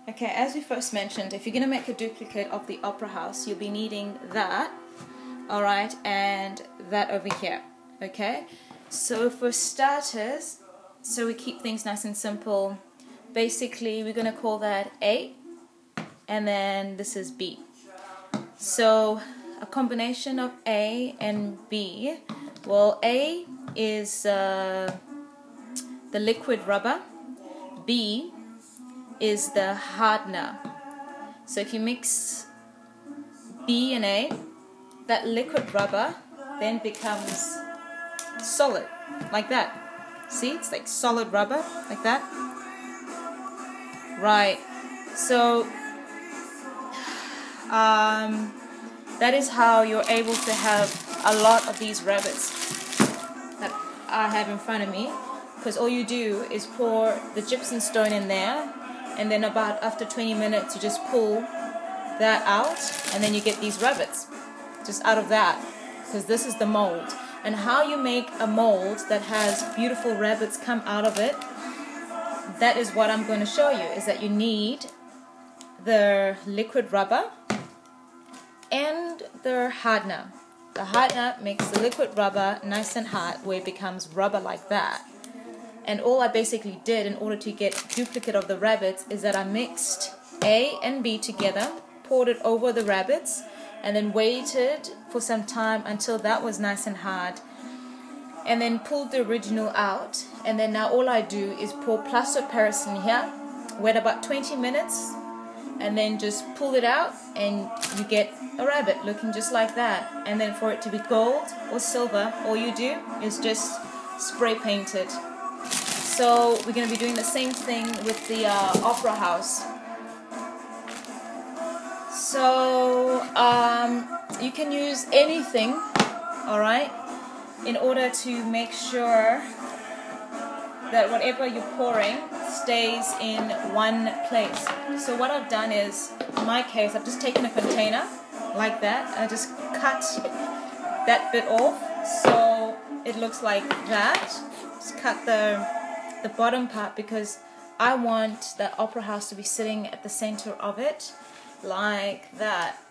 Okay, as we first mentioned, if you're going to make a duplicate of the opera house, you'll be needing that, alright, and that over here, okay? So for starters, so we keep things nice and simple, basically we're going to call that A, and then this is B. So a combination of A and B, well, A is the liquid rubber, B is the hardener. So if you mix B and A, that liquid rubber then becomes solid, like that. See, it's like solid rubber, like that. Right, so that is how you're able to have a lot of these rabbits that I have in front of me, because all you do is pour the gypsum stone in there, and then about after 20 minutes you just pull that out, and then you get these rabbits just out of that, because this is the mold. And how you make a mold that has beautiful rabbits come out of it, that is what I'm going to show you, is that you need the liquid rubber and the hardener. The hardener makes the liquid rubber nice and hard where it becomes rubber like that. And all I basically did in order to get a duplicate of the rabbits is that I mixed A and B together, poured it over the rabbits, and then waited for some time until that was nice and hard, and then pulled the original out. And then now all I do is pour plaster of Paris in here, wait about 20 minutes, and then just pull it out, and you get a rabbit looking just like that. And then for it to be gold or silver, all you do is just spray paint it. So we're going to be doing the same thing with the opera house. So you can use anything, alright, in order to make sure that whatever you're pouring stays in one place. So what I've done is, in my case, I've just taken a container like that, and I just cut that bit off so it looks like that. Just cut the bottom part, because I want the opera house to be sitting at the center of it, like that.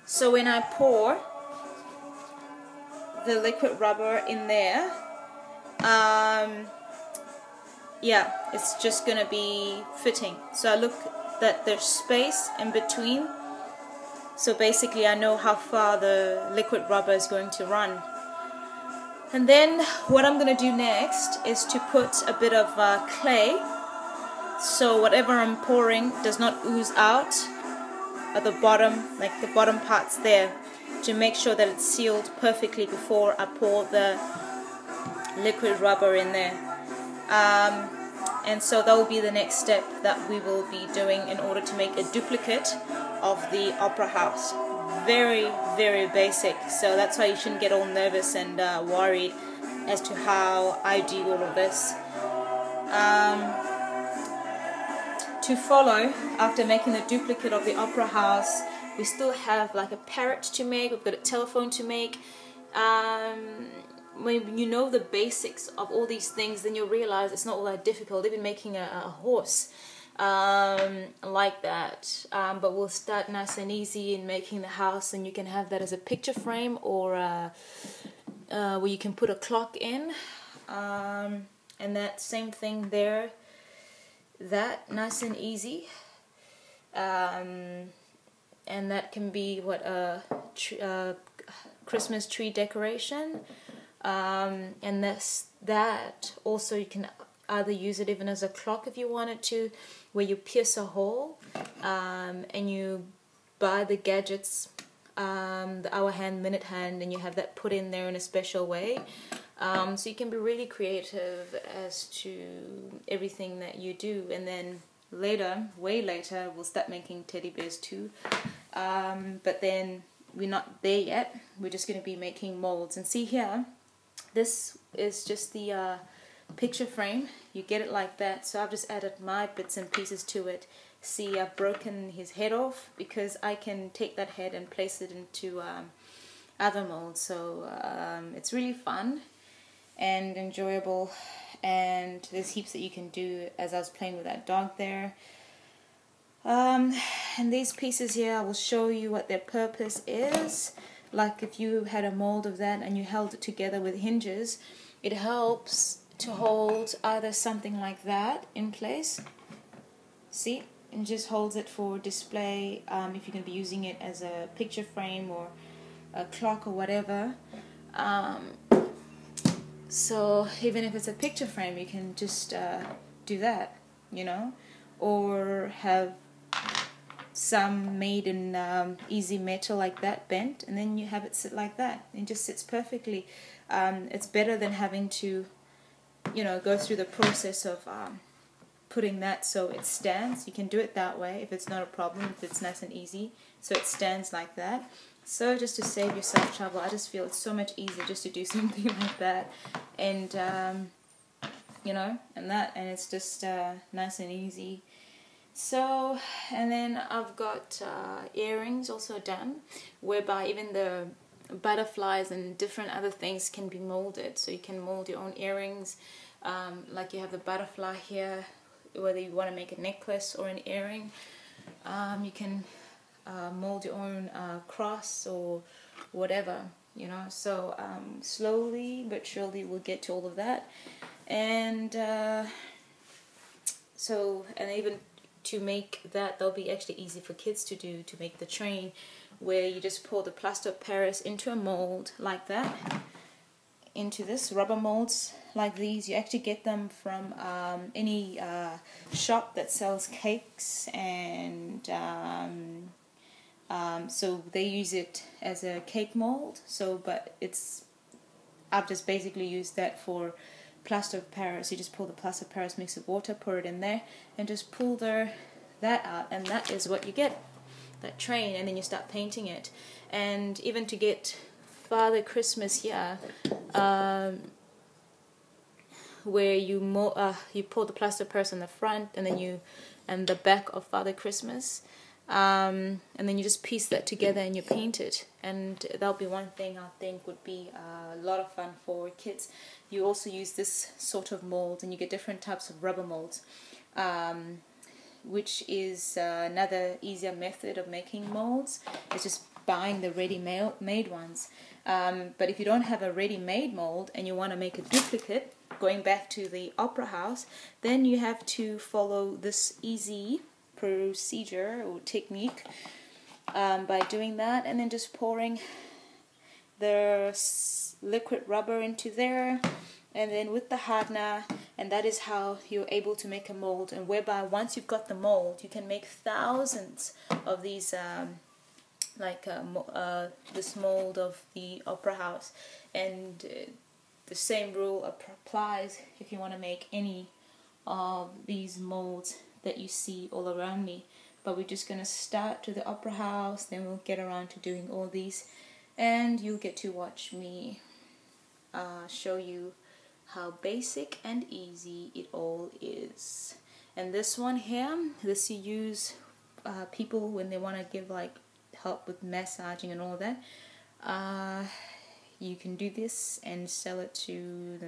So when I pour the liquid rubber in there, yeah, it's just gonna be fitting. So I look that there's space in between, so basically I know how far the liquid rubber is going to run. And then what I'm going to do next is to put a bit of clay, so whatever I'm pouring does not ooze out at the bottom, like the bottom parts there, to make sure that it's sealed perfectly before I pour the liquid rubber in there. And so that will be the next step that we will be doing in order to make a duplicate of the opera house. Very, very basic, so that's why you shouldn't get all nervous and worried as to how I do all of this. To follow, after making the duplicate of the opera house, we still have like a parrot to make, we've got a telephone to make. When you know the basics of all these things, then you'll realize it's not all that difficult. Even making a horse like that, but we'll start nice and easy in making the house, and you can have that as a picture frame, or where you can put a clock in, and that same thing there, that nice and easy, and that can be what a Christmas tree decoration, and that also you can either use it even as a clock if you wanted to, where you pierce a hole, and you buy the gadgets, the hour hand, minute hand, and you have that put in there in a special way. So you can be really creative as to everything that you do. And then later, way later, we'll start making teddy bears too. But then we're not there yet. We're just going to be making molds. And see here, this is just the picture frame. You get it like that. So I've just added my bits and pieces to it. See, I've broken his head off because I can take that head and place it into other molds. So it's really fun and enjoyable, and there's heaps that you can do. As I was playing with that dog there, And these pieces here, I will show you what their purpose is. Like if you had a mold of that and you held it together with hinges, it helps to hold either something like that in place. See? And just holds it for display, if you're going to be using it as a picture frame or a clock or whatever. So even if it's a picture frame, you can just do that, you know, or have some made in easy metal like that, bent, and then you have it sit like that. It just sits perfectly. It's better than having to, you know, go through the process of putting that so it stands. You can do it that way if it's not a problem, if it's nice and easy, so it stands like that. So just to save yourself trouble, I just feel it's so much easier just to do something like that, and you know, and it's just nice and easy. So, and then I've got earrings also done, whereby even the butterflies and different other things can be molded. So you can mold your own earrings, like you have the butterfly here, whether you want to make a necklace or an earring. You can mold your own cross or whatever, you know. So slowly but surely we'll get to all of that. And so, and even to make that, that'll be actually easy for kids to do, to make the train, where you just pour the plaster of Paris into a mold like that, into this rubber molds like these. You actually get them from any shop that sells cakes, and so they use it as a cake mold. So, but I've just basically used that for plaster of Paris. You just pull the plaster of Paris, mix with water, pour it in there, and just pull that out, and that is what you get, that train. And then you start painting it. And even to get Father Christmas here, where you pour the plaster of Paris on the front, and then and the back of Father Christmas, and then you just piece that together and you paint it. And that'll be one thing I think would be a lot of fun for kids. You also use this sort of mold, and you get different types of rubber molds, which is another easier method of making molds. It's just buying the ready-made ones. But if you don't have a ready-made mold and you want to make a duplicate, going back to the opera house, then you have to follow this easy procedure or technique by doing that, and then just pouring the liquid rubber into there, and then with the hardener, and that is how you're able to make a mold. And whereby once you've got the mold, you can make thousands of these, this mold of the opera house. And the same rule applies if you want to make any of these molds that you see all around me. But we're just going to start to the opera house, then we'll get around to doing all these, and you'll get to watch me show you how basic and easy it all is. And this one here, this you use people when they want to give like help with massaging and all that. You can do this and sell it to the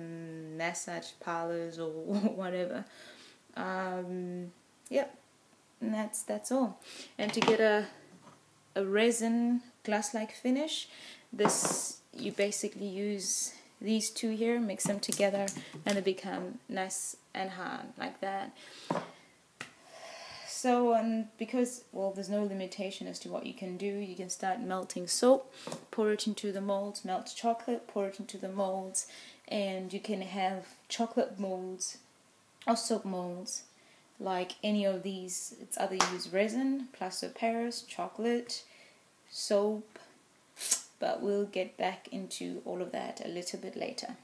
massage parlors or whatever. Yep, and that's all. And to get a resin glass-like finish, this you basically use these two here, mix them together, and they become nice and hard like that. So, because, well, there's no limitation as to what you can do, you can start melting soap, pour it into the molds, melt chocolate, pour it into the molds, and you can have chocolate molds or soap molds like any of these. It's either use resin, plaster of Paris, chocolate, soap, but we'll get back into all of that a little bit later.